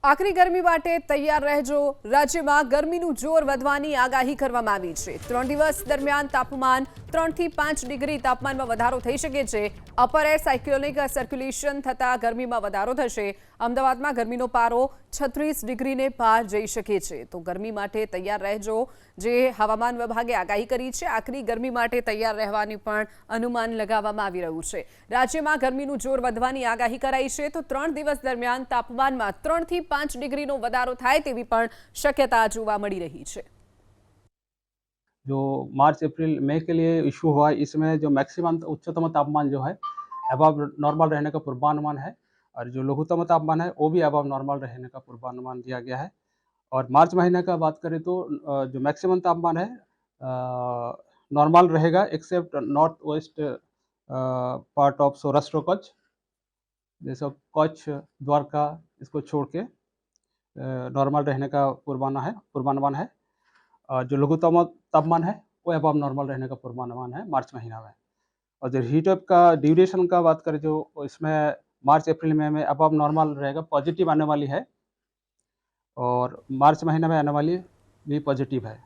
આકરી ગરમી માટે તૈયાર રહેજો। રાજ્યમાં ગરમીનું જોર વધવાની આગાહી કરવામાં આવી છે। 3 દિવસ દરમિયાન તાપમાન 3 થી 5 ડિગ્રી તાપમાનમાં વધારો થઈ શકે છે। અપર એર સાયક્લોનિક સર્ક્યુલેશન થતા ગરમીમાં વધારો થશે। અમદાવાદમાં ગરમીનો પારો 36 ડિગ્રીને પાર જઈ શકે છે। તો ગરમી માટે તૈયાર રહેજો, જે હવામાન વિભાગે આગાહી કરી છે। આકરી ગરમી માટે તૈયાર રહેવાની પણ અનુમાન લગાવવામાં આવી રહ્યું છે। રાજ્યમાં ગરમીનું જોર વધવાની આગાહી કરાઈ છે, તો 3 દિવસ દરમિયાન તાપમાનમાં 3 થી 5 डिग्री વધારો થાય તેવી પણ શક્યતા જોવા મળી રહી છે। जो मार्च अप्रैल मई के लिए इशू हुआ है, इसमें जो मैक्सिमम उच्चतम तापमान जो है अबव नॉर्मल रहने का पूर्वानुमान है, और जो लघुतम तापमान है वो भी अबव नॉर्मल रहने का पूर्वानुमान दिया गया है। और मार्च महीने का बात करें तो जो मैक्सिमम तापमान है नॉर्मल रहेगा, except north west part of Saurashtra Kutch, जैसे कच्छ द्वारका, इसको छोड़ के नॉर्मल रहने का पूर्वानुमान है। और जो लघुतम तापमान है वो अबव नॉर्मल रहने का पूर्वानुमान है मार्च महीना में। और जो हीट वेव का ड्यूरेशन का बात करें, जो इसमें मार्च अप्रैल में अबव नॉर्मल रहेगा, पॉजिटिव आने वाली है, और मार्च महीने में आने वाली भी पॉजिटिव है।